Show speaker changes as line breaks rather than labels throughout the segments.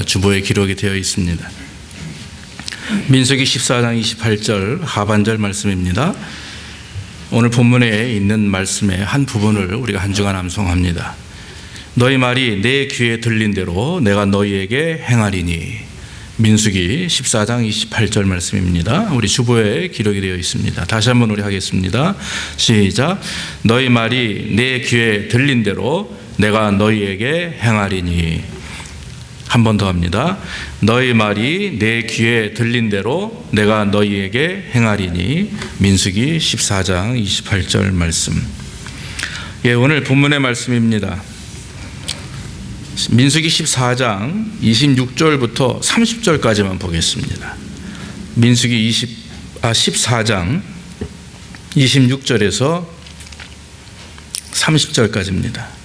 주보에 기록이 되어 있습니다. 민수기 14장 28절 하반절 말씀입니다. 오늘 본문에 있는 말씀의 한 부분을 우리가 한 주간 암송합니다. 너희 말이 내 귀에 들린 대로 내가 너희에게 행하리니. 민수기 14장 28절 말씀입니다. 우리 주보에 기록이 되어 있습니다. 다시 한번 우리 하겠습니다. 시작. 너희 말이 내 귀에 들린 대로 내가 너희에게 행하리니. 한 번 더 합니다. 너희 말이 내 귀에 들린 대로 내가 너희에게 행하리니. 민수기 14장 28절 말씀. 오늘 본문의 말씀입니다. 민수기 14장 26절부터 30절까지만 보겠습니다. 민수기 14장 26절에서 30절까지입니다.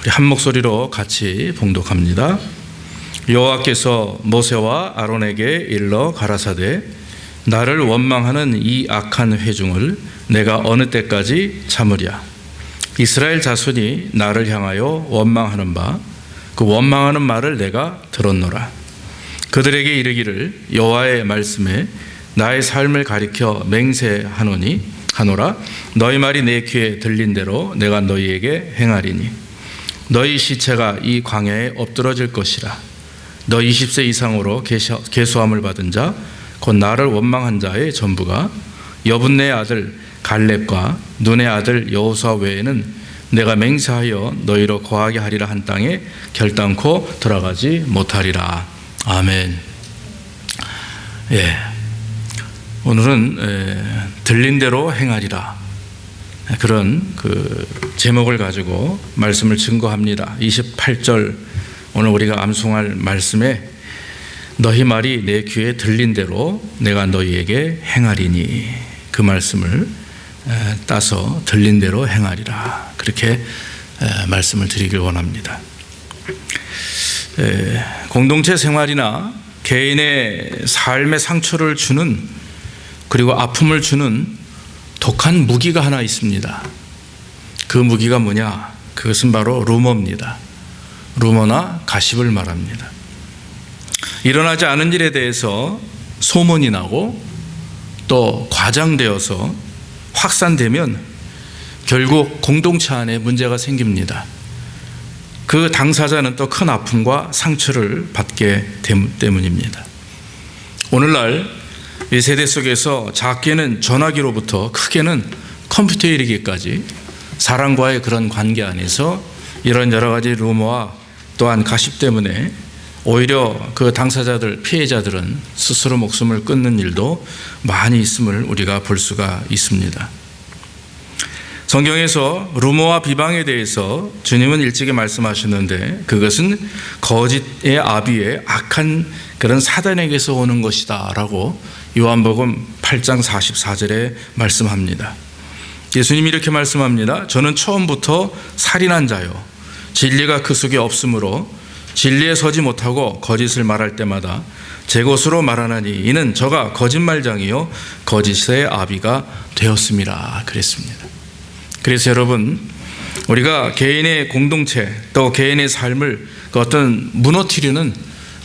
우리 한 목소리로 같이 봉독합니다. 여호와께서 모세와 아론에게 일러 가라사대 나를 원망하는 이 악한 회중을 내가 어느 때까지 참으랴. 이스라엘 자손이 나를 향하여 원망하는 바 그 원망하는 말을 내가 들었노라. 그들에게 이르기를 여호와의 말씀에 나의 삶을 가리켜 맹세하노라. 너희 말이 내 귀에 들린 대로 내가 너희에게 행하리니. 너희 시체가 이 광야에 엎드러질 것이라. 너 20세 이상으로 계수함을 받은 자 곧 나를 원망한 자의 전부가 여분네 아들 갈렙과 눈의 아들 여호수아 외에는 내가 맹세하여 너희로 거하게 하리라 한 땅에 결단코 들어가지 못하리라. 아멘. 오늘은 들린 대로 행하리라, 그런 그 제목을 가지고 말씀을 증거합니다. 28절 오늘 우리가 암송할 말씀에 너희 말이 내 귀에 들린 대로 내가 너희에게 행하리니, 그 말씀을 따서 들린 대로 행하리라, 그렇게 말씀을 드리길 원합니다. 공동체 생활이나 개인의 삶에 상처를 주는, 그리고 아픔을 주는 독한 무기가 하나 있습니다. 그 무기가 뭐냐? 그것은 바로 루머입니다. 루머나 가십을 말합니다. 일어나지 않은 일에 대해서 소문이 나고 또 과장되어서 확산되면 결국 공동체 안에 문제가 생깁니다. 그 당사자는 또 큰 아픔과 상처를 받게 때문입니다. 오늘날 이 세대 속에서 작게는 전화기로부터 크게는 컴퓨터에 이르기까지 사람과의 그런 관계 안에서 이런 여러 가지 루머와 또한 가십 때문에 오히려 그 당사자들, 피해자들은 스스로 목숨을 끊는 일도 많이 있음을 우리가 볼 수가 있습니다. 성경에서 루머와 비방에 대해서 주님은 일찍이 말씀하셨는데 그것은 거짓의 아비의 악한 그런 사단에게서 오는 것이다 라고 요한복음 8장 44절에 말씀합니다. 예수님이 이렇게 말씀합니다. 저는 처음부터 살인한 자요, 진리가 그 속에 없으므로 진리에 서지 못하고 거짓을 말할 때마다 제 것으로 말하나니 이는 저가 거짓말장이요 거짓의 아비가 되었음이라 그랬습니다. 그래서 여러분, 우리가 개인의 공동체 또 개인의 삶을 그 어떤 무너뜨리는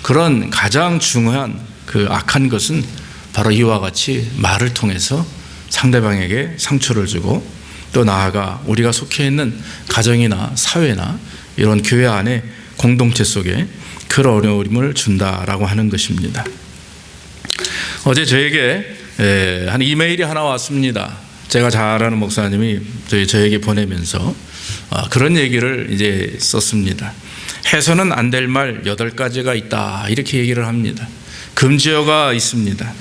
그런 가장 중요한 그 악한 것은 바로 이와 같이 말을 통해서 상대방에게 상처를 주고 또 나아가 우리가 속해 있는 가정이나 사회나 이런 교회 안에 공동체 속에 큰 어려움을 준다라고 하는 것입니다. 어제 저에게 한 이메일이 하나 왔습니다. 제가 잘 아는 목사님이 저에게 보내면서 그런 얘기를 이제 썼습니다. 해서는 안 될 말 8가지가 있다, 이렇게 얘기를 합니다. 금지어가 있습니다.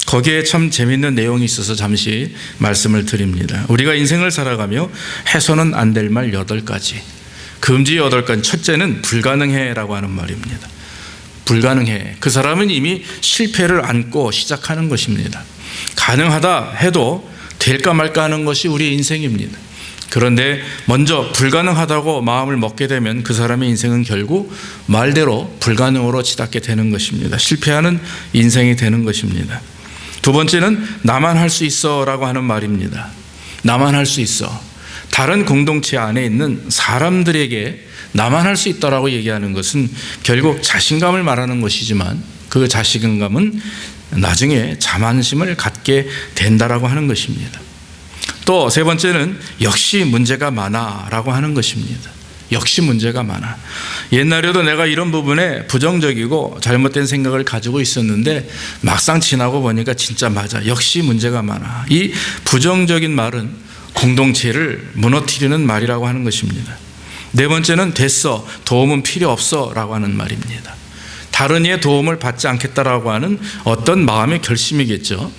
거기에 참 재미있는 내용이 있어서 잠시 말씀을 드립니다. 우리가 인생을 살아가며 해서는 안 될 말 8가지, 금지 8가지. 첫째는 불가능해라고 하는 말입니다. 불가능해. 그 사람은 이미 실패를 안고 시작하는 것입니다. 가능하다 해도 될까 말까 하는 것이 우리의 인생입니다. 그런데 먼저 불가능하다고 마음을 먹게 되면 그 사람의 인생은 결국 말대로 불가능으로 치닫게 되는 것입니다. 실패하는 인생이 되는 것입니다. 두 번째는 나만 할 수 있어 라고 하는 말입니다. 나만 할 수 있어. 다른 공동체 안에 있는 사람들에게 나만 할 수 있다라고 얘기하는 것은 결국 자신감을 말하는 것이지만 그 자신감은 나중에 자만심을 갖게 된다라고 하는 것입니다. 또 세 번째는 역시 문제가 많아라고 하는 것입니다. 역시 문제가 많아. 옛날에도 내가 이런 부분에 부정적이고 잘못된 생각을 가지고 있었는데 막상 지나고 보니까 진짜 맞아. 역시 문제가 많아. 이 부정적인 말은 공동체를 무너뜨리는 말이라고 하는 것입니다. 네 번째는 됐어, 도움은 필요 없어 라고 하는 말입니다. 다른 이의 도움을 받지 않겠다라고 하는 어떤 마음의 결심이겠죠.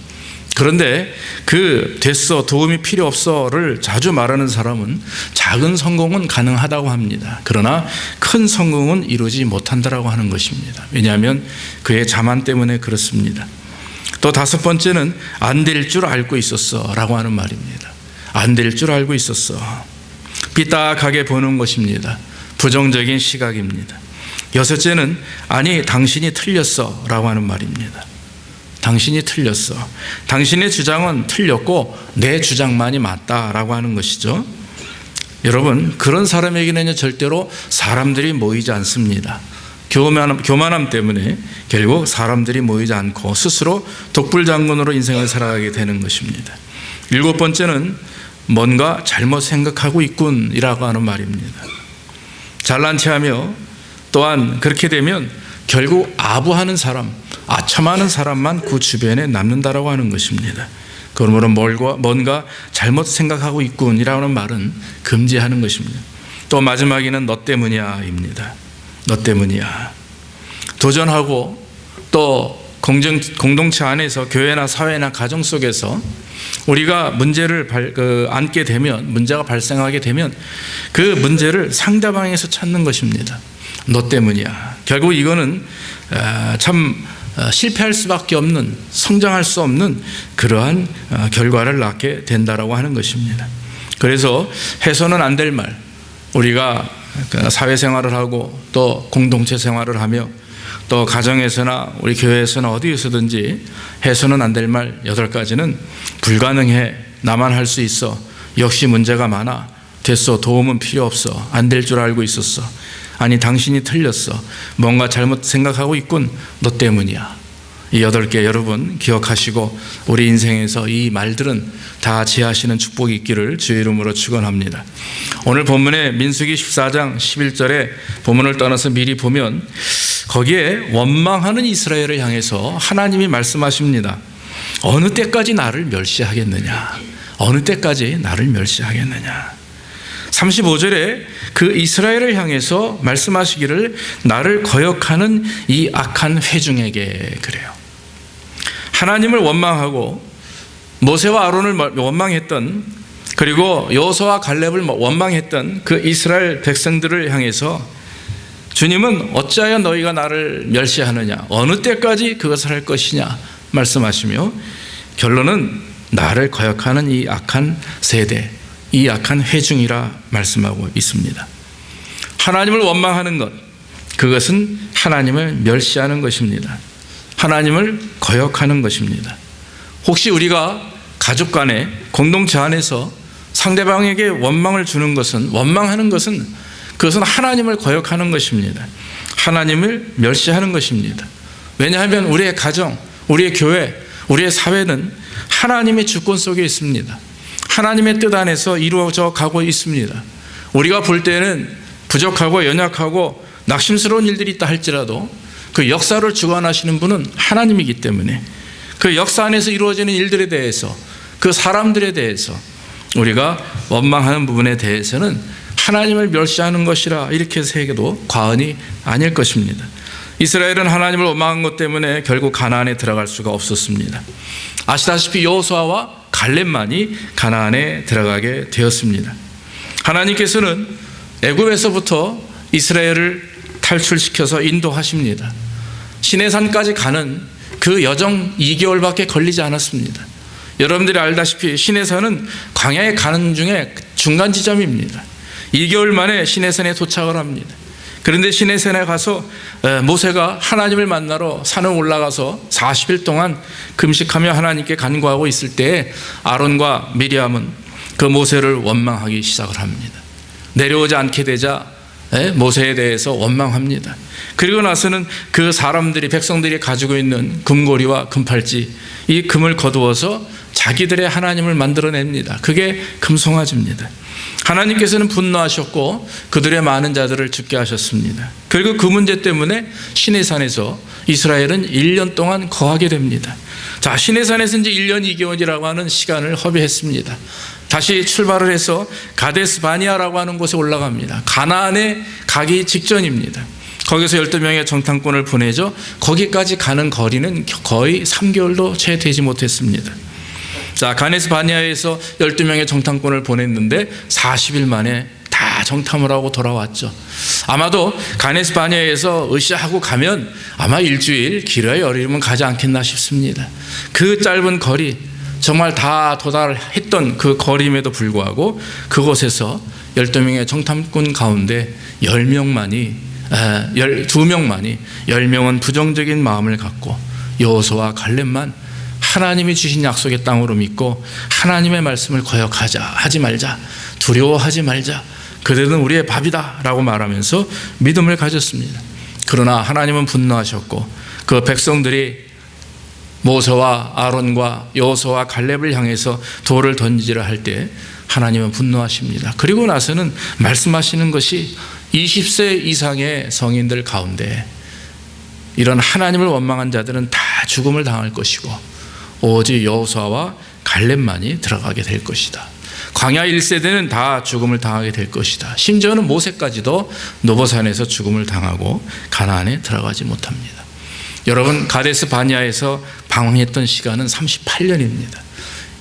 그런데 그 됐어, 도움이 필요 없어를 자주 말하는 사람은 작은 성공은 가능하다고 합니다. 그러나 큰 성공은 이루지 못한다라고 하는 것입니다. 왜냐하면 그의 자만 때문에 그렇습니다. 또 다섯 번째는 안 될 줄 알고 있었어 라고 하는 말입니다. 안 될 줄 알고 있었어. 삐딱하게 보는 것입니다. 부정적인 시각입니다. 여섯째는 아니 당신이 틀렸어 라고 하는 말입니다. 당신이 틀렸어. 당신의 주장은 틀렸고 내 주장만이 맞다라고 하는 것이죠. 여러분, 그런 사람에게는 절대로 사람들이 모이지 않습니다. 교만함 때문에 결국 사람들이 모이지 않고 스스로 독불장군으로 인생을 살아가게 되는 것입니다. 일곱 번째는 뭔가 잘못 생각하고 있군이라고 하는 말입니다. 잘난 체하며 또한 그렇게 되면 결국 아부하는 사람, 아첨하는 사람만 그 주변에 남는다라고 하는 것입니다. 그러므로 뭔가 잘못 생각하고 있군이라는 말은 금지하는 것입니다. 또 마지막에는 너 때문이야입니다. 너 때문이야. 도전하고 또 공동체 안에서 교회나 사회나 가정 속에서 우리가 문제를 안게 되면, 문제가 발생하게 되면 그 문제를 상대방에서 찾는 것입니다. 너 때문이야. 결국 이거는 참 실패할 수밖에 없는, 성장할 수 없는 그러한 결과를 낳게 된다라고 하는 것입니다. 그래서 해서는 안 될 말, 우리가 사회생활을 하고 또 공동체 생활을 하며 또 가정에서나 우리 교회에서나 어디에서든지 해서는 안 될 말 8가지는 불가능해, 나만 할 수 있어, 역시 문제가 많아, 됐어, 도움은 필요 없어, 안 될 줄 알고 있었어, 아니 당신이 틀렸어, 뭔가 잘못 생각하고 있군, 너 때문이야. 이 8개 여러분 기억하시고 우리 인생에서 이 말들은 다 지하시는 축복이 있기를 주의 이름으로 축원합니다. 오늘 본문의 민수기 14장 11절에 본문을 떠나서 미리 보면 거기에 원망하는 이스라엘을 향해서 하나님이 말씀하십니다. 어느 때까지 나를 멸시하겠느냐? 어느 때까지 나를 멸시하겠느냐? 35절에 그 이스라엘을 향해서 말씀하시기를 나를 거역하는 이 악한 회중에게 그래요. 하나님을 원망하고 모세와 아론을 원망했던, 그리고 여호수아와 갈렙을 원망했던 그 이스라엘 백성들을 향해서 주님은 어찌하여 너희가 나를 멸시하느냐, 어느 때까지 그것을 할 것이냐 말씀하시며 결론은 나를 거역하는 이 악한 세대, 이 악한 회중이라 말씀하고 있습니다. 하나님을 원망하는 것, 그것은 하나님을 멸시하는 것입니다. 하나님을 거역하는 것입니다. 혹시 우리가 가족 간에 공동체 안에서 상대방에게 원망을 주는 것은, 원망하는 것은 그것은 하나님을 거역하는 것입니다. 하나님을 멸시하는 것입니다. 왜냐하면 우리의 가정, 우리의 교회, 우리의 사회는 하나님의 주권 속에 있습니다. 하나님의 뜻 안에서 이루어져 가고 있습니다. 우리가 볼 때는 부족하고 연약하고 낙심스러운 일들이 있다 할지라도 그 역사를 주관하시는 분은 하나님이기 때문에 그 역사 안에서 이루어지는 일들에 대해서, 그 사람들에 대해서 우리가 원망하는 부분에 대해서는 하나님을 멸시하는 것이라 이렇게 해도 과언이 아닐 것입니다. 이스라엘은 하나님을 원망한 것 때문에 결국 가나안에 들어갈 수가 없었습니다. 아시다시피 여호수아와 갈렙만이 가나안에 들어가게 되었습니다. 하나님께서는 애굽에서부터 이스라엘을 탈출시켜서 인도하십니다. 시내산까지 가는 그 여정 2개월밖에 걸리지 않았습니다. 여러분들이 알다시피 시내산은 광야에 가는 중에 중간 지점입니다. 2개월 만에 시내산에 도착을 합니다. 그런데 시내산에 가서 모세가 하나님을 만나러 산을 올라가서 40일 동안 금식하며 하나님께 간구하고 있을 때에 아론과 미리암은 그 모세를 원망하기 시작을 합니다. 내려오지 않게 되자 모세에 대해서 원망합니다. 그리고 나서는 그 사람들이, 백성들이 가지고 있는 금고리와 금팔찌, 이 금을 거두어서 자기들의 하나님을 만들어냅니다. 그게 금송아지입니다. 하나님께서는 분노하셨고 그들의 많은 자들을 죽게 하셨습니다. 그리고 그 문제 때문에 시내산에서 이스라엘은 1년 동안 거하게 됩니다. 자, 시내산에서 이제 1년 2개월이라고 하는 시간을 허비했습니다. 다시 출발을 해서 가데스 바니아라고 하는 곳에 올라갑니다. 가나안에 가기 직전입니다. 거기서 12명의 정탐꾼을 보내죠. 거기까지 가는 거리는 거의 3개월도 채 되지 못했습니다. 자, 가데스 바니아에서 12명의 정탐꾼을 보냈는데 40일 만에 다 정탐을 하고 돌아왔죠. 아마도 가데스 바니아에서 으쌰하고 가면 아마 일주일, 길어야 열흘이면 가지 않겠나 싶습니다. 그 짧은 거리, 정말 다 도달했던 그 거리임에도 불구하고 그곳에서 12명의 정탐꾼 가운데 12명만이 10명은 부정적인 마음을 갖고 여호수아와 갈렙만 하나님이 주신 약속의 땅으로 믿고 하나님의 말씀을 하지 말자, 두려워하지 말자, 그들은 우리의 밥이다 라고 말하면서 믿음을 가졌습니다. 그러나 하나님은 분노하셨고 그 백성들이 모세와 아론과 여호수아와 갈렙을 향해서 돌을 던지려 할 때 하나님은 분노하십니다. 그리고 나서는 말씀하시는 것이 20세 이상의 성인들 가운데 이런 하나님을 원망한 자들은 다 죽음을 당할 것이고 오직 여호수아와 갈렙만이 들어가게 될 것이다. 광야 1세대는 다 죽음을 당하게 될 것이다. 심지어는 모세까지도 노보산에서 죽음을 당하고 가나안에 들어가지 못합니다. 여러분, 가데스 바니아에서 방황했던 시간은 38년입니다.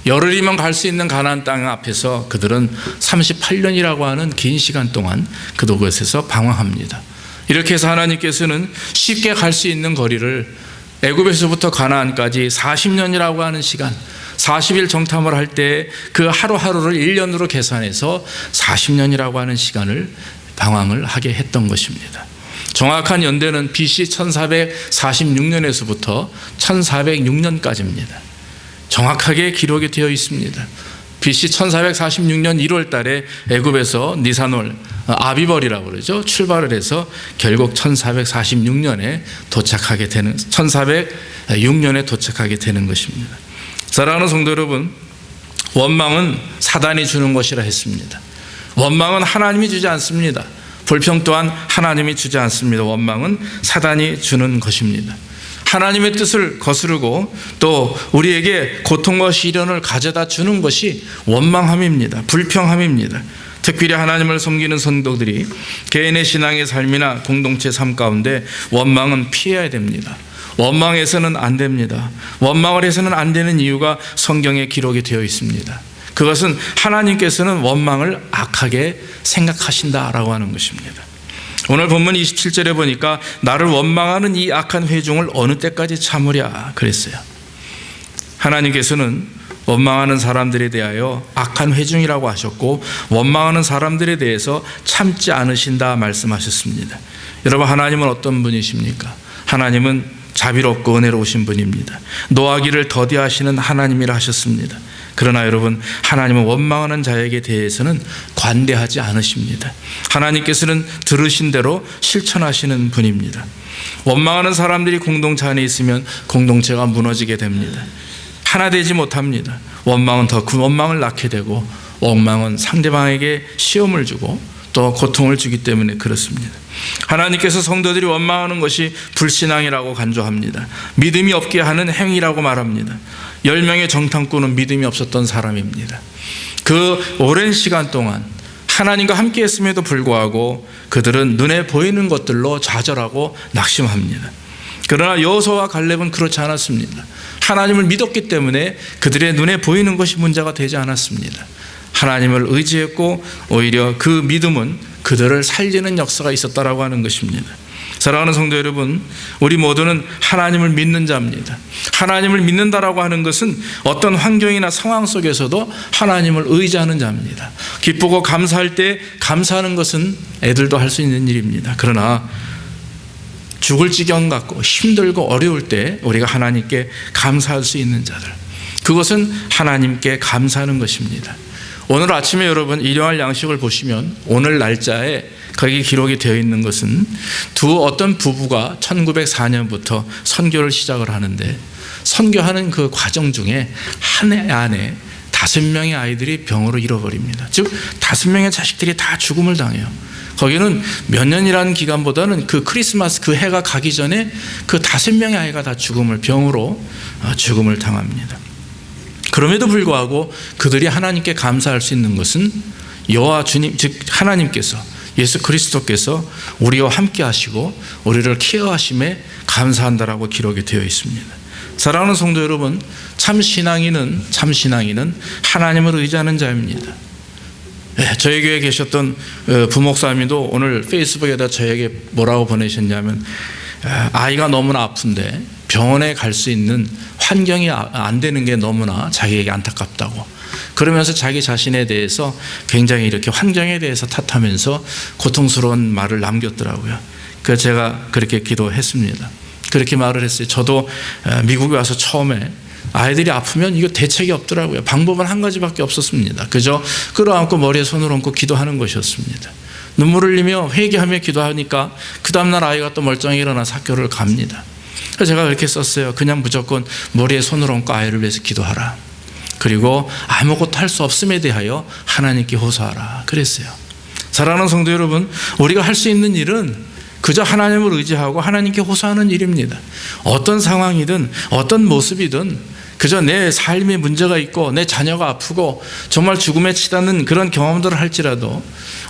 열흘이면 갈 수 있는 가나안 땅 앞에서 그들은 38년이라고 하는 긴 시간 동안 그곳에서 방황합니다. 이렇게 해서 하나님께서는 쉽게 갈 수 있는 거리를 애굽에서부터 가나안까지 40년이라고 하는 시간, 40일 정탐을 할 때 그 하루하루를 1년으로 계산해서 40년이라고 하는 시간을 방황을 하게 했던 것입니다. 정확한 연대는 BC 1446년에서부터 1406년까지입니다. 정확하게 기록이 되어 있습니다. BC 1446년 1월 달에 애굽에서 니산월, 아비벌이라고 그러죠. 출발을 해서 결국 1446년에 도착하게 되는, 1406년에 도착하게 되는 것입니다. 사랑하는 성도 여러분, 원망은 사단이 주는 것이라 했습니다. 원망은 하나님이 주지 않습니다. 불평 또한 하나님이 주지 않습니다. 원망은 사단이 주는 것입니다. 하나님의 뜻을 거스르고 또 우리에게 고통과 시련을 가져다 주는 것이 원망함입니다. 불평함입니다. 특별히 하나님을 섬기는 성도들이 개인의 신앙의 삶이나 공동체 삶 가운데 원망은 피해야 됩니다. 원망해서는 안 됩니다. 원망을 해서는 안 되는 이유가 성경에 기록이 되어 있습니다. 그것은 하나님께서는 원망을 악하게 생각하신다라고 하는 것입니다. 오늘 본문 27절에 보니까 나를 원망하는 이 악한 회중을 어느 때까지 참으랴 그랬어요. 하나님께서는 원망하는 사람들에 대하여 악한 회중이라고 하셨고 원망하는 사람들에 대해서 참지 않으신다 말씀하셨습니다. 여러분, 하나님은 어떤 분이십니까? 하나님은 자비롭고 은혜로우신 분입니다. 노하기를 더디하시는 하나님이라 하셨습니다. 그러나 여러분, 하나님은 원망하는 자에게 대해서는 관대하지 않으십니다. 하나님께서는 들으신 대로 실천하시는 분입니다. 원망하는 사람들이 공동체 안에 있으면 공동체가 무너지게 됩니다. 하나 되지 못합니다. 원망은 더 그 원망을 낳게 되고 원망은 상대방에게 시험을 주고 또 고통을 주기 때문에 그렇습니다. 하나님께서 성도들이 원망하는 것이 불신앙이라고 간주합니다. 믿음이 없게 하는 행위라고 말합니다. 10명의 정탐꾼은 믿음이 없었던 사람입니다. 그 오랜 시간 동안 하나님과 함께 했음에도 불구하고 그들은 눈에 보이는 것들로 좌절하고 낙심합니다. 그러나 여호수아와 갈렙은 그렇지 않았습니다. 하나님을 믿었기 때문에 그들의 눈에 보이는 것이 문제가 되지 않았습니다. 하나님을 의지했고 오히려 그 믿음은 그들을 살리는 역사가 있었다라고 하는 것입니다. 사랑하는 성도 여러분, 우리 모두는 하나님을 믿는 자입니다. 하나님을 믿는다라고 하는 것은 어떤 환경이나 상황 속에서도 하나님을 의지하는 자입니다. 기쁘고 감사할 때 감사하는 것은 애들도 할 수 있는 일입니다. 그러나 죽을 지경 같고 힘들고 어려울 때 우리가 하나님께 감사할 수 있는 자들, 그것은 하나님께 감사하는 것입니다. 오늘 아침에 여러분 일용할 양식을 보시면 오늘 날짜에 거기 기록이 되어 있는 것은 어떤 부부가 1904년부터 선교를 시작을 하는데 선교하는 그 과정 중에 한 해 안에 5명의 아이들이 병으로 잃어버립니다. 즉 5명의 자식들이 다 죽음을 당해요. 거기는 몇 년이라는 기간보다는 그 크리스마스 그 해가 가기 전에 그 5명의 아이가 다 병으로 죽음을 당합니다. 그럼에도 불구하고 그들이 하나님께 감사할 수 있는 것은 여호와 주님, 즉 하나님께서, 예수 그리스도께서 우리와 함께 하시고 우리를 케어하심에 감사한다라고 기록이 되어 있습니다. 사랑하는 성도 여러분, 참 신앙인은 하나님을 의지하는 자입니다. 저희 교회에 계셨던 부목사님도 오늘 페이스북에다 저에게 뭐라고 보내셨냐면, 아이가 너무나 아픈데 병원에 갈 수 있는 환경이 안 되는 게 너무나 자기에게 안타깝다고, 그러면서 자기 자신에 대해서 굉장히 이렇게 환경에 대해서 탓하면서 고통스러운 말을 남겼더라고요. 그래서 제가 그렇게 기도했습니다. 그렇게 말을 했어요. 저도 미국에 와서 처음에 아이들이 아프면 이거 대책이 없더라고요. 방법은 한 가지밖에 없었습니다. 그저 끌어안고 머리에 손을 얹고 기도하는 것이었습니다. 눈물을 흘리며 회개하며 기도하니까 그 다음날 아이가 또 멀쩡히 일어나서 학교를 갑니다. 그래서 제가 그렇게 썼어요. 그냥 무조건 머리에 손을 얹고 아이를 위해서 기도하라. 그리고 아무것도 할 수 없음에 대하여 하나님께 호소하라. 그랬어요. 사랑하는 성도 여러분, 우리가 할 수 있는 일은 그저 하나님을 의지하고 하나님께 호소하는 일입니다. 어떤 상황이든 어떤 모습이든 그저 내 삶에 문제가 있고 내 자녀가 아프고 정말 죽음에 치닫는 그런 경험들을 할지라도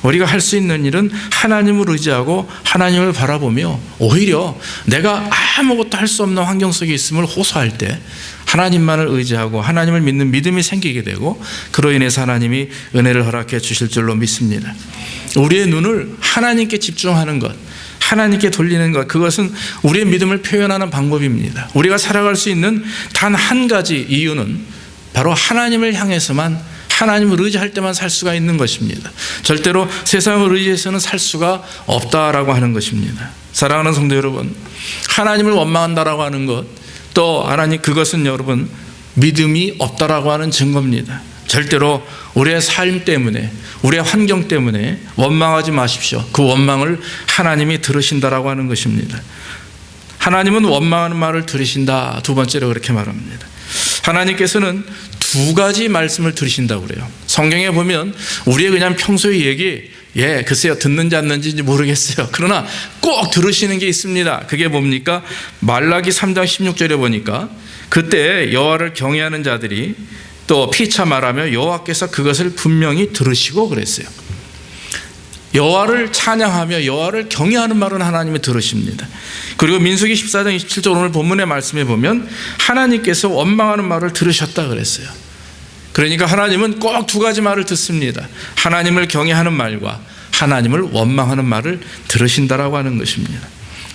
우리가 할 수 있는 일은 하나님을 의지하고 하나님을 바라보며 오히려 내가 아무것도 할 수 없는 환경 속에 있음을 호소할 때 하나님만을 의지하고 하나님을 믿는 믿음이 생기게 되고 그로 인해서 하나님이 은혜를 허락해 주실 줄로 믿습니다. 우리의 눈을 하나님께 집중하는 것, 하나님께 돌리는 것, 그것은 우리의 믿음을 표현하는 방법입니다. 우리가 살아갈 수 있는 단 한 가지 이유는 바로 하나님을 향해서만, 하나님을 의지할 때만 살 수가 있는 것입니다. 절대로 세상을 의지해서는 살 수가 없다라고 하는 것입니다. 사랑하는 성도 여러분, 하나님을 원망한다라고 하는 것, 또 하나님, 그것은 여러분 믿음이 없다라고 하는 증거입니다. 절대로 우리의 삶 때문에, 우리의 환경 때문에 원망하지 마십시오. 그 원망을 하나님이 들으신다라고 하는 것입니다. 하나님은 원망하는 말을 들으신다. 두 번째로 그렇게 말합니다. 하나님께서는 2가지 말씀을 들으신다고 그래요. 성경에 보면 우리의 그냥 평소의 얘기, 글쎄요, 듣는지 안 듣는지 모르겠어요. 그러나 꼭 들으시는 게 있습니다. 그게 뭡니까? 말라기 3장 16절에 보니까 그때 여호와를 경외하는 자들이 또 피차 말하며 여호와께서 그것을 분명히 들으시고 그랬어요. 여호와를 찬양하며 여호와를 경외하는 말은 하나님이 들으십니다. 그리고 민수기 14장 27절 오늘 본문의 말씀에 보면 하나님께서 원망하는 말을 들으셨다 그랬어요. 그러니까 하나님은 꼭 2가지 말을 듣습니다. 하나님을 경외하는 말과 하나님을 원망하는 말을 들으신다라고 하는 것입니다.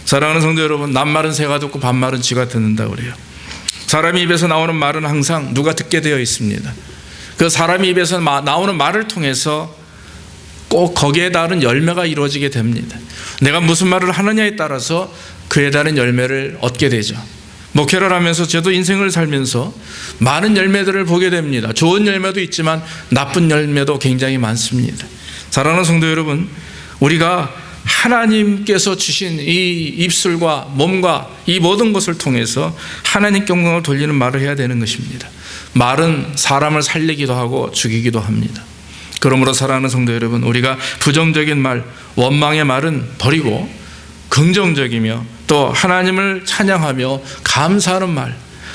사랑하는 성도 여러분, 낱말은 새가 듣고 반말은 쥐가 듣는다고 그래요. 사람의 입에서 나오는 말은 항상 누가 듣게 되어 있습니다. 그 사람의 입에서 나오는 말을 통해서 꼭 거기에 따른 열매가 이루어지게 됩니다. 내가 무슨 말을 하느냐에 따라서 그에 따른 열매를 얻게 되죠. 목회를 하면서 저도 인생을 살면서 많은 열매들을 보게 됩니다. 좋은 열매도 있지만 나쁜 열매도 굉장히 많습니다. 사랑하는 성도 여러분, 우리가 하나님께서 주신 이 입술과 몸과 이 모든 것을 통해서 하나님께 영광을 돌리는 말을 해야 되는 것입니다. 말은 사람을 살리기도 하고 죽이기도 합니다. 그러므로 사랑하는 성도 여러분, 우리가 부정적인 말, 원망의 말은 버리고 긍정적이며 또 하나님을 찬양하며 감사하는 말,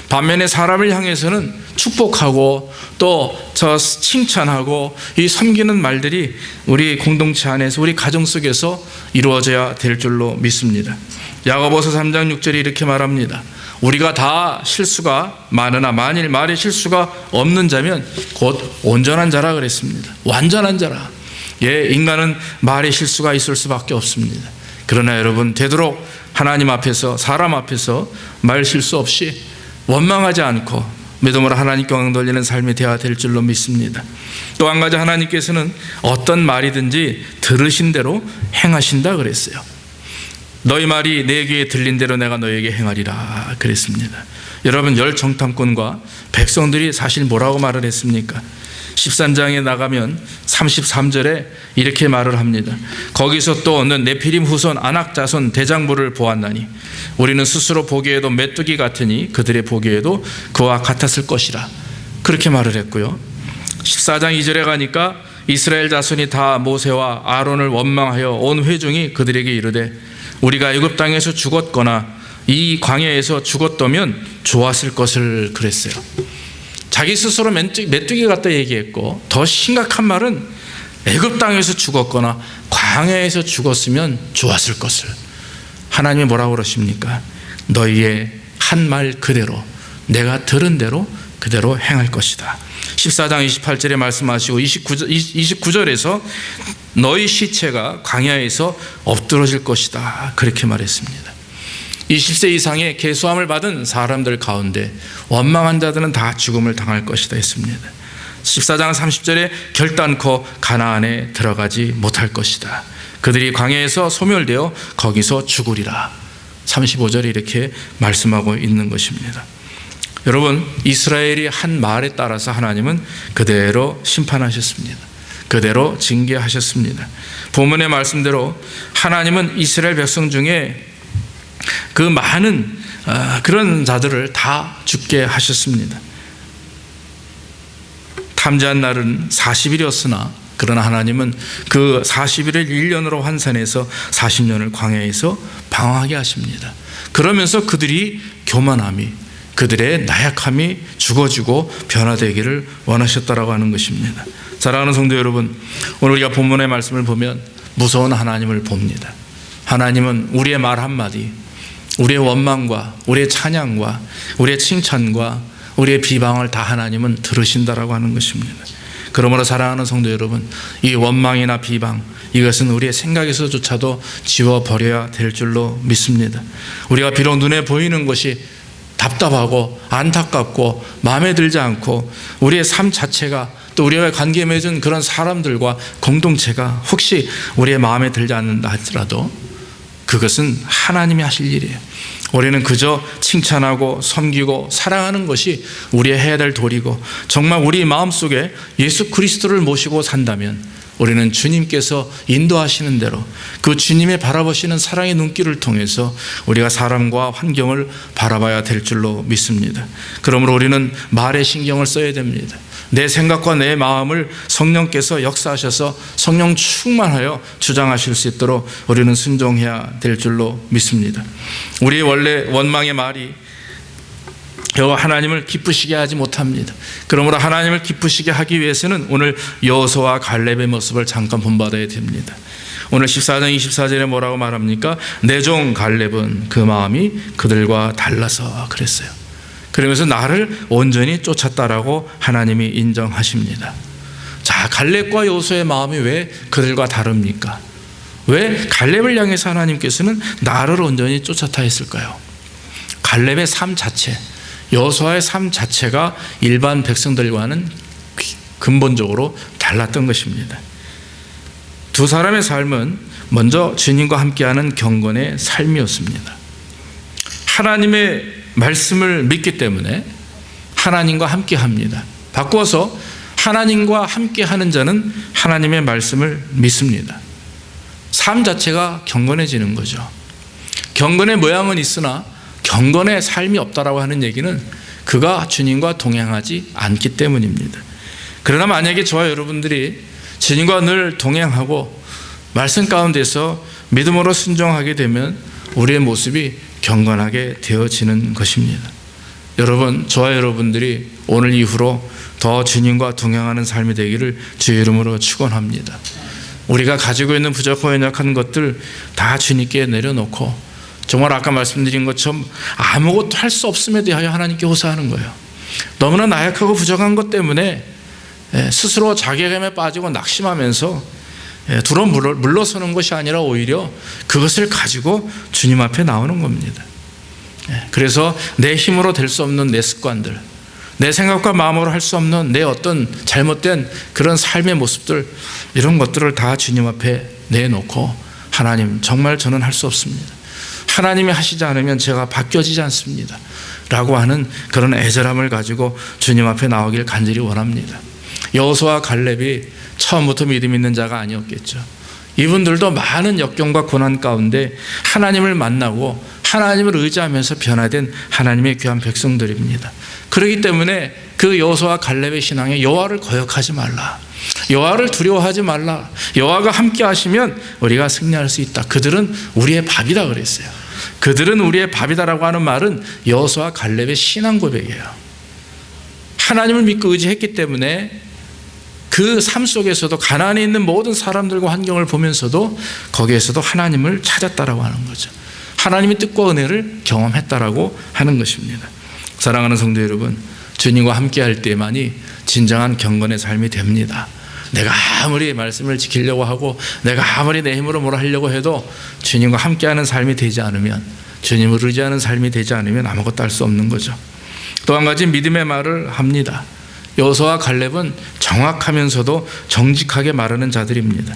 반면에 사람을 향해서는 축복하고 또 칭찬하고 이 섬기는 말들이 우리 공동체 안에서, 우리 가정 속에서 이루어져야 될 줄로 믿습니다. 야고보서 3장 6절이 이렇게 말합니다. 우리가 다 실수가 많으나 만일 말에 실수가 없는 자면 곧 온전한 자라 그랬습니다. 완전한 자라. 인간은 말에 실수가 있을 수밖에 없습니다. 그러나 여러분, 되도록 하나님 앞에서, 사람 앞에서 말 실수 없이 원망하지 않고 믿음으로 하나님께 영광 돌리는 삶이 되어야 될 줄로 믿습니다. 또 한 가지, 하나님께서는 어떤 말이든지 들으신 대로 행하신다 그랬어요. 너희 말이 내 귀에 들린 대로 내가 너에게 행하리라 그랬습니다. 여러분, 열정탐꾼과 백성들이 사실 뭐라고 말을 했습니까? 13장에 나가면 33절에 이렇게 말을 합니다. 거기서 또 는 네피림 후손 아낙 자손 대장부를 보았나니 우리는 스스로 보기에도 메뚜기 같으니 그들의 보기에도 그와 같았을 것이라. 그렇게 말을 했고요. 14장 2절에 가니까 이스라엘 자손이 다 모세와 아론을 원망하여 온 회중이 그들에게 이르되 우리가 애굽 땅에서 죽었거나 이 광야에서 죽었다면 좋았을 것을 그랬어요. 자기 스스로 메뚜기 같다 얘기했고, 더 심각한 말은 애굽 땅에서 죽었거나 광야에서 죽었으면 좋았을 것을. 하나님이 뭐라고 그러십니까? 너희의 한 말 그대로, 내가 들은 대로 그대로 행할 것이다. 14장 28절에 말씀하시고 29절에서 너희 시체가 광야에서 엎드러질 것이다, 그렇게 말했습니다. 20세 이상의 계수함을 받은 사람들 가운데 원망한 자들은 다 죽음을 당할 것이다 했습니다. 14장 30절에 결단코 가나안에 들어가지 못할 것이다. 그들이 광야에서 소멸되어 거기서 죽으리라. 35절에 이렇게 말씀하고 있는 것입니다. 여러분, 이스라엘이 한 말에 따라서 하나님은 그대로 심판하셨습니다. 그대로 징계하셨습니다. 본문의 말씀대로 하나님은 이스라엘 백성 중에 그 많은 그런 자들을 다 죽게 하셨습니다. 탐지한 날은 40일이었으나 그러나 하나님은 그 40일을 1년으로 환산해서 40년을 광야에서 방황하게 하십니다. 그러면서 그들이 교만함이, 그들의 나약함이 죽어지고 변화되기를 원하셨다라고 하는 것입니다. 사랑하는 성도 여러분, 오늘 우리가 본문의 말씀을 보면 무서운 하나님을 봅니다. 하나님은 우리의 말 한마디, 우리의 원망과 우리의 찬양과 우리의 칭찬과 우리의 비방을 다 하나님은 들으신다라고 하는 것입니다. 그러므로 사랑하는 성도 여러분, 이 원망이나 비방, 이것은 우리의 생각에서조차도 지워버려야 될 줄로 믿습니다. 우리가 비록 눈에 보이는 것이 답답하고 안타깝고 마음에 들지 않고 우리의 삶 자체가, 또 우리와 관계 맺은 그런 사람들과 공동체가 혹시 우리의 마음에 들지 않는다 하더라도 그것은 하나님이 하실 일이에요. 우리는 그저 칭찬하고 섬기고 사랑하는 것이 우리의 해야 될 도리고, 정말 우리 마음속에 예수 그리스도를 모시고 산다면 우리는 주님께서 인도하시는 대로 그 주님의 바라보시는 사랑의 눈길을 통해서 우리가 사람과 환경을 바라봐야 될 줄로 믿습니다. 그러므로 우리는 말에 신경을 써야 됩니다. 내 생각과 내 마음을 성령께서 역사하셔서 성령 충만하여 주장하실 수 있도록 우리는 순종해야 될 줄로 믿습니다. 우리의 원래 원망의 말이 여호와 하나님을 기쁘시게 하지 못합니다. 그러므로 하나님을 기쁘시게 하기 위해서는 오늘 여호수아와 갈렙의 모습을 잠깐 본받아야 됩니다. 오늘 14장 24절에 뭐라고 말합니까? 내 종 갈렙은 그 마음이 그들과 달라서 그랬어요. 그러면서 나를 온전히 쫓았다라고 하나님이 인정하십니다. 자, 갈렙과 여호수아의 마음이 왜 그들과 다릅니까? 왜 갈렙을 향해서 하나님께서는 나를 온전히 쫓았다 했을까요? 갈렙의 삶 자체, 여호수아의 삶 자체가 일반 백성들과는 근본적으로 달랐던 것입니다. 두 사람의 삶은 먼저 주님과 함께하는 경건의 삶이었습니다. 하나님의 말씀을 믿기 때문에 하나님과 함께합니다. 바꿔서 하나님과 함께하는 자는 하나님의 말씀을 믿습니다. 삶 자체가 경건해지는 거죠. 경건의 모양은 있으나 경건의 삶이 없다라고 하는 얘기는 그가 주님과 동행하지 않기 때문입니다. 그러나 만약에 저와 여러분들이 주님과 늘 동행하고 말씀 가운데서 믿음으로 순종하게 되면 우리의 모습이 경건하게 되어지는 것입니다. 여러분, 저와 여러분들이 오늘 이후로 더 주님과 동행하는 삶이 되기를 주의 이름으로 축원합니다. 우리가 가지고 있는 부족하고 연약한 것들 다 주님께 내려놓고 정말 아까 말씀드린 것처럼 아무것도 할 수 없음에 대하여 하나님께 호소하는 거예요. 너무나 나약하고 부족한 것 때문에 스스로 자괴감에 빠지고 낙심하면서 두려 물러서는 것이 아니라 오히려 그것을 가지고 주님 앞에 나오는 겁니다. 그래서 내 힘으로 될 수 없는 내 습관들, 내 생각과 마음으로 할 수 없는 내 어떤 잘못된 그런 삶의 모습들, 이런 것들을 다 주님 앞에 내놓고 하나님, 정말 저는 할 수 없습니다. 하나님이 하시지 않으면 제가 바뀌어지지 않습니다 라고 하는 그런 애절함을 가지고 주님 앞에 나오길 간절히 원합니다. 여호수아와 갈렙이 처음부터 믿음 있는 자가 아니었겠죠. 이분들도 많은 역경과 고난 가운데 하나님을 만나고 하나님을 의지하면서 변화된 하나님의 귀한 백성들입니다. 그렇기 때문에 그 여호수아와 갈렙의 신앙에 여호와를 거역하지 말라, 여호와를 두려워하지 말라, 여호와가 함께 하시면 우리가 승리할 수 있다. 그들은 우리의 밥이다 그랬어요. 그들은 우리의 밥이다라고 하는 말은 여호수아와 갈렙의 신앙 고백이에요. 하나님을 믿고 의지했기 때문에 그 삶 속에서도 가나안에 있는 모든 사람들과 환경을 보면서도 거기에서도 하나님을 찾았다라고 하는 거죠. 하나님의 뜻과 은혜를 경험했다라고 하는 것입니다. 사랑하는 성도 여러분, 주님과 함께 할 때만이 진정한 경건의 삶이 됩니다. 내가 아무리 말씀을 지키려고 하고 내가 아무리 내 힘으로 뭘 하려고 해도 주님과 함께하는 삶이 되지 않으면, 주님을 의지하는 삶이 되지 않으면 아무것도 할 수 없는 거죠. 또 한 가지 믿음의 말을 합니다. 여호수아와 갈렙은 정확하면서도 정직하게 말하는 자들입니다.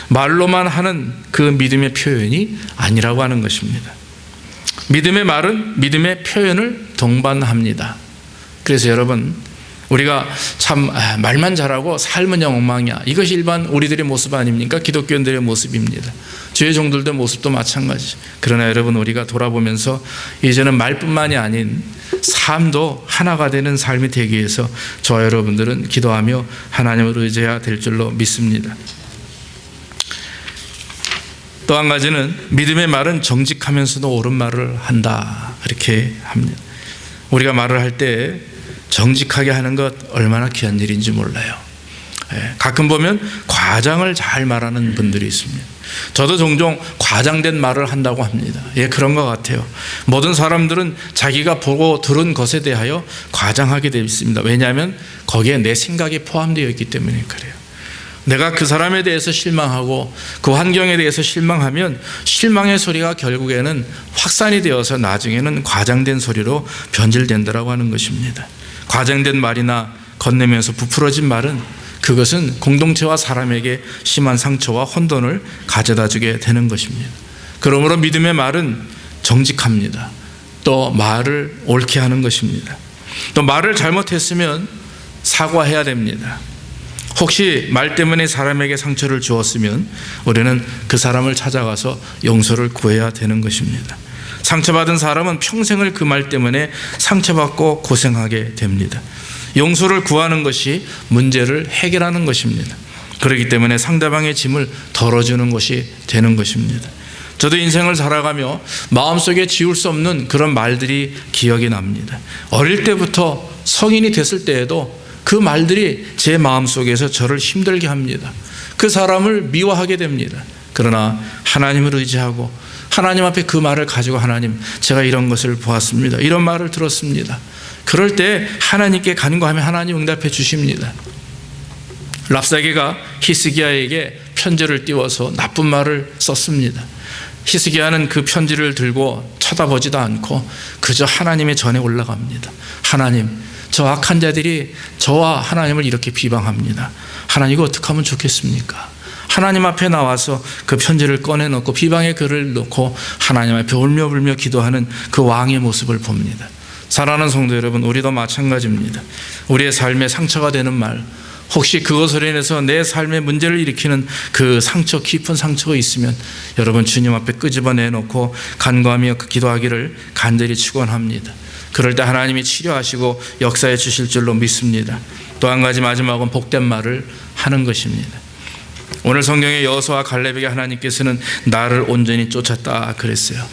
말로만 하는 그 믿음의 표현이 아니라고 하는 것입니다. 믿음의 말은 믿음의 표현을 동반합니다. 그래서 여러분, 우리가 참 말만 잘하고 삶은 영 엉망이야, 이것이 일반 우리들의 모습 아닙니까? 기독교인들의 모습입니다. 주의 종들의 모습도 마찬가지. 그러나 여러분, 우리가 돌아보면서 이제는 말뿐만이 아닌 삶도 하나가 되는 삶이 되기 위해서 저와 여러분들은 기도하며 하나님을 의지해야 될 줄로 믿습니다. 또 한 가지는 믿음의 말은 정직하면서도 옳은 말을 한다, 이렇게 합니다. 우리가 말을 할 때 정직하게 하는 것 얼마나 귀한 일인지 몰라요. 가끔 보면 과장을 잘 말하는 분들이 있습니다. 저도 종종 과장된 말을 한다고 합니다. 그런 것 같아요. 모든 사람들은 자기가 보고 들은 것에 대하여 과장하게 되어 있습니다. 왜냐하면 거기에 내 생각이 포함되어 있기 때문에 그래요. 내가 그 사람에 대해서 실망하고 그 환경에 대해서 실망하면 실망의 소리가 결국에는 확산이 되어서 나중에는 과장된 소리로 변질된다라고 하는 것입니다. 과장된 말이나 건네면서 부풀어진 말은 그것은 공동체와 사람에게 심한 상처와 혼돈을 가져다 주게 되는 것입니다. 그러므로 믿음의 말은 정직합니다. 또 말을 옳게 하는 것입니다. 또 말을 잘못했으면 사과해야 됩니다. 혹시 말 때문에 사람에게 상처를 주었으면 우리는 그 사람을 찾아가서 용서를 구해야 되는 것입니다. 상처받은 사람은 평생을 그 말 때문에 상처받고 고생하게 됩니다. 용서를 구하는 것이 문제를 해결하는 것입니다. 그렇기 때문에 상대방의 짐을 덜어주는 것이 되는 것입니다. 저도 인생을 살아가며 마음속에 지울 수 없는 그런 말들이 기억이 납니다. 어릴 때부터 성인이 됐을 때에도 그 말들이 제 마음속에서 저를 힘들게 합니다. 그 사람을 미워하게 됩니다. 그러나 하나님을 의지하고 하나님 앞에 그 말을 가지고, 하나님, 제가 이런 것을 보았습니다, 이런 말을 들었습니다. 그럴 때 하나님께 간구하면 하나님 응답해 주십니다. 랍사게가 히스기야에게 편지를 띄워서 나쁜 말을 썼습니다. 히스기야는 그 편지를 들고 쳐다보지도 않고 그저 하나님의 전에 올라갑니다. 하나님, 저 악한 자들이 저와 하나님을 이렇게 비방합니다. 하나님, 이거 어떻게 하면 좋겠습니까? 하나님 앞에 나와서 그 편지를 꺼내놓고 비방의 글을 놓고 하나님 앞에 울며불며 기도하는 그 왕의 모습을 봅니다. 사랑하는 성도 여러분, 우리도 마찬가지입니다. 우리의 삶에 상처가 되는 말, 혹시 그것으로 인해서 내 삶에 문제를 일으키는 그 상처, 깊은 상처가 있으면 여러분 주님 앞에 끄집어내놓고 간구하며 기도하기를 간절히 축원합니다. 그럴 때 하나님이 치료하시고 역사해 주실 줄로 믿습니다. 또 한 가지, 마지막은 복된 말을 하는 것입니다. 오늘 성경의 여호수아와 갈렙에게 하나님께서는 나를 온전히 쫓았다 그랬어요.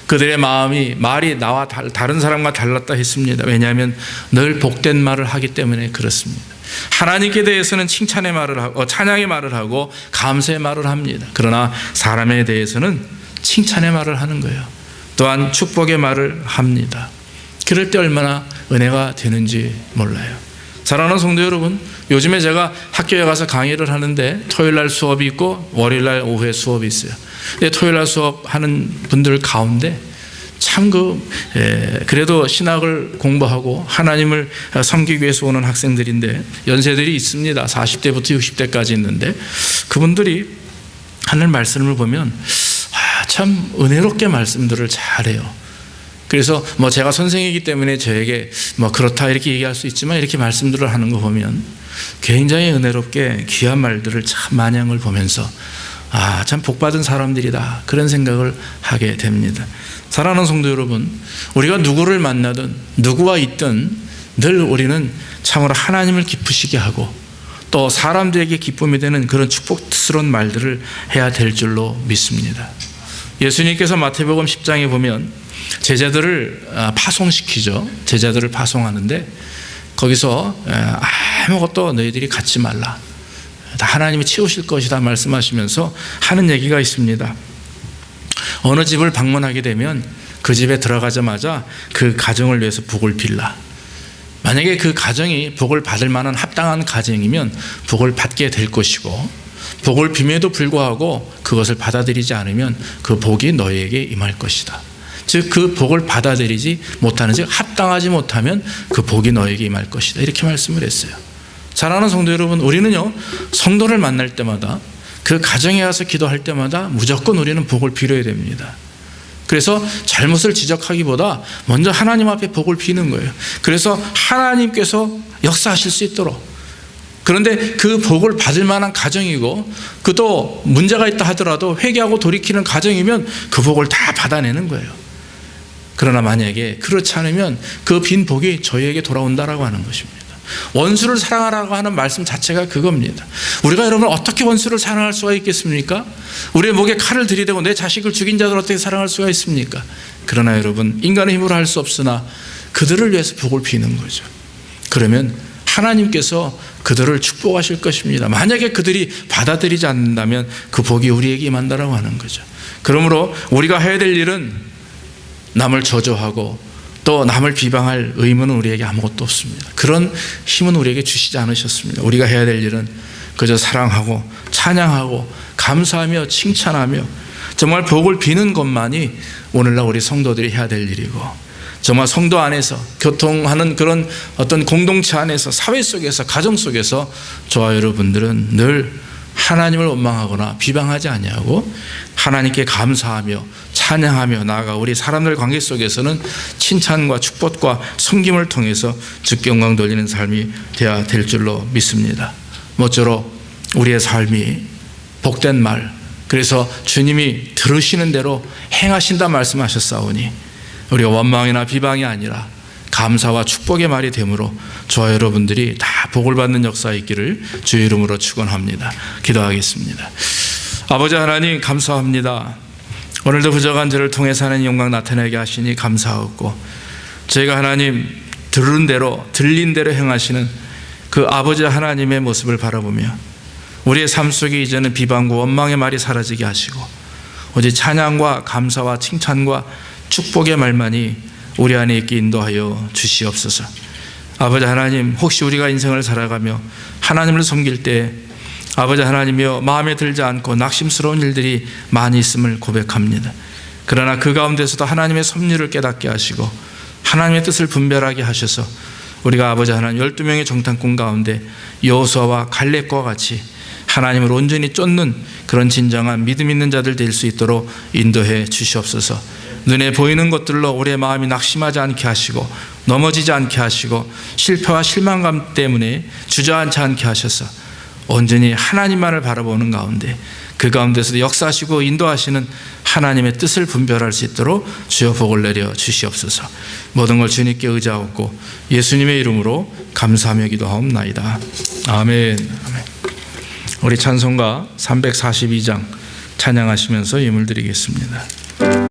그들의 말이 나와 다른 사람과 달랐다 했습니다. 왜냐하면 늘 복된 말을 하기 때문에 그렇습니다. 하나님께 대해서는 칭찬의 말을 하고 찬양의 말을 하고 감사의 말을 합니다. 그러나 사람에 대해서는 칭찬의 말을 하는 거예요. 또한 축복의 말을 합니다. 그럴 때 얼마나 은혜가 되는지 몰라요. 사랑하는 성도 여러분, 요즘에 제가 학교에 가서 강의를 하는데 토요일날 수업이 있고 월요일날 오후에 수업이 있어요. 근데 토요일날 수업하는 분들 가운데 참 그래도 신학을 공부하고 하나님을 섬기기 위해서 오는 학생들인데 연세들이 있습니다. 40대부터 60대까지 있는데 그분들이 하는 말씀을 보면 참 은혜롭게 말씀들을 잘해요. 그래서 제가 선생이기 때문에 저에게 그렇다 이렇게 얘기할 수 있지만 이렇게 말씀들을 하는 거 보면 굉장히 은혜롭게 귀한 말들을 참 마냥을 보면서 참 복받은 사람들이다 그런 생각을 하게 됩니다. 사랑하는 성도 여러분, 우리가 누구를 만나든 누구와 있든 늘 우리는 참으로 하나님을 기쁘시게 하고 또 사람들에게 기쁨이 되는 그런 축복스러운 말들을 해야 될 줄로 믿습니다. 예수님께서 마태복음 10장에 보면 제자들을 파송시키죠. 제자들을 파송하는데 거기서 아무것도 너희들이 갖지 말라, 다 하나님이 채우실 것이다 말씀하시면서 하는 얘기가 있습니다. 어느 집을 방문하게 되면 그 집에 들어가자마자 그 가정을 위해서 복을 빌라. 만약에 그 가정이 복을 받을 만한 합당한 가정이면 복을 받게 될 것이고, 복을 빔에도 불구하고 그것을 받아들이지 않으면 그 복이 너희에게 임할 것이다. 즉 그 복을 받아들이지 못하는, 즉 합당하지 못하면 그 복이 너희에게 임할 것이다. 이렇게 말씀을 했어요. 사랑하는 성도 여러분, 우리는요 성도를 만날 때마다 그 가정에 가서 기도할 때마다 무조건 우리는 복을 빌어야 됩니다. 그래서 잘못을 지적하기보다 먼저 하나님 앞에 복을 비는 거예요. 그래서 하나님께서 역사하실 수 있도록. 그런데 그 복을 받을 만한 가정이고 그도 문제가 있다 하더라도 회개하고 돌이키는 가정이면 그 복을 다 받아내는 거예요. 그러나 만약에 그렇지 않으면 그 빈 복이 저희에게 돌아온다라고 하는 것입니다. 원수를 사랑하라고 하는 말씀 자체가 그겁니다. 우리가 여러분 어떻게 원수를 사랑할 수가 있겠습니까? 우리의 목에 칼을 들이대고 내 자식을 죽인 자들 어떻게 사랑할 수가 있습니까? 그러나 여러분, 인간의 힘으로 할 수 없으나 그들을 위해서 복을 비는 거죠. 그러면 하나님께서 그들을 축복하실 것입니다. 만약에 그들이 받아들이지 않는다면 그 복이 우리에게 임한다라고 하는 거죠. 그러므로 우리가 해야 될 일은 남을 저주하고 또 남을 비방할 의무는 우리에게 아무것도 없습니다. 그런 힘은 우리에게 주시지 않으셨습니다. 우리가 해야 될 일은 그저 사랑하고 찬양하고 감사하며 칭찬하며 정말 복을 비는 것만이 오늘날 우리 성도들이 해야 될 일이고, 정말 성도 안에서 교통하는 그런 어떤 공동체 안에서 사회 속에서 가정 속에서 저와 여러분들은 늘 하나님을 원망하거나 비방하지 아니하고 하나님께 감사하며 찬양하며 나아가 우리 사람들 관계 속에서는 칭찬과 축복과 섬김을 통해서 주께 영광 돌리는 삶이 되어야 될 줄로 믿습니다. 모쪼록 우리의 삶이 복된 말, 그래서 주님이 들으시는 대로 행하신다 말씀하셨사오니 우리가 원망이나 비방이 아니라 감사와 축복의 말이 되므로 저와 여러분들이 다 복을 받는 역사가 있기를 주의 이름으로 축원합니다. 기도하겠습니다. 아버지 하나님, 감사합니다. 오늘도 부족한 저를 통해서 하나님 영광 나타내게 하시니 감사하고, 저희가 하나님 들은 대로 들린 대로 행하시는 그 아버지 하나님의 모습을 바라보며 우리의 삶 속에 이제는 비방과 원망의 말이 사라지게 하시고 오직 찬양과 감사와 칭찬과 축복의 말만이 우리 안에 있게 인도하여 주시옵소서. 아버지 하나님, 혹시 우리가 인생을 살아가며 하나님을 섬길 때 아버지 하나님이여 마음에 들지 않고 낙심스러운 일들이 많이 있음을 고백합니다. 그러나 그 가운데서도 하나님의 섭리를 깨닫게 하시고 하나님의 뜻을 분별하게 하셔서 우리가 아버지 하나님 12명의 정탐꾼 가운데 여호수아와 갈렙과 같이 하나님을 온전히 쫓는 그런 진정한 믿음 있는 자들 될 수 있도록 인도해 주시옵소서. 눈에 보이는 것들로 우리의 마음이 낙심하지 않게 하시고 넘어지지 않게 하시고 실패와 실망감 때문에 주저앉지 않게 하셔서 온전히 하나님만을 바라보는 가운데 그 가운데서도 역사하시고 인도하시는 하나님의 뜻을 분별할 수 있도록 주여 복을 내려 주시옵소서. 모든 걸 주님께 의지하옵고 예수님의 이름으로 감사하며 기도하옵나이다. 아멘. 아멘. 우리 찬송가 342장 찬양하시면서 예물 드리겠습니다.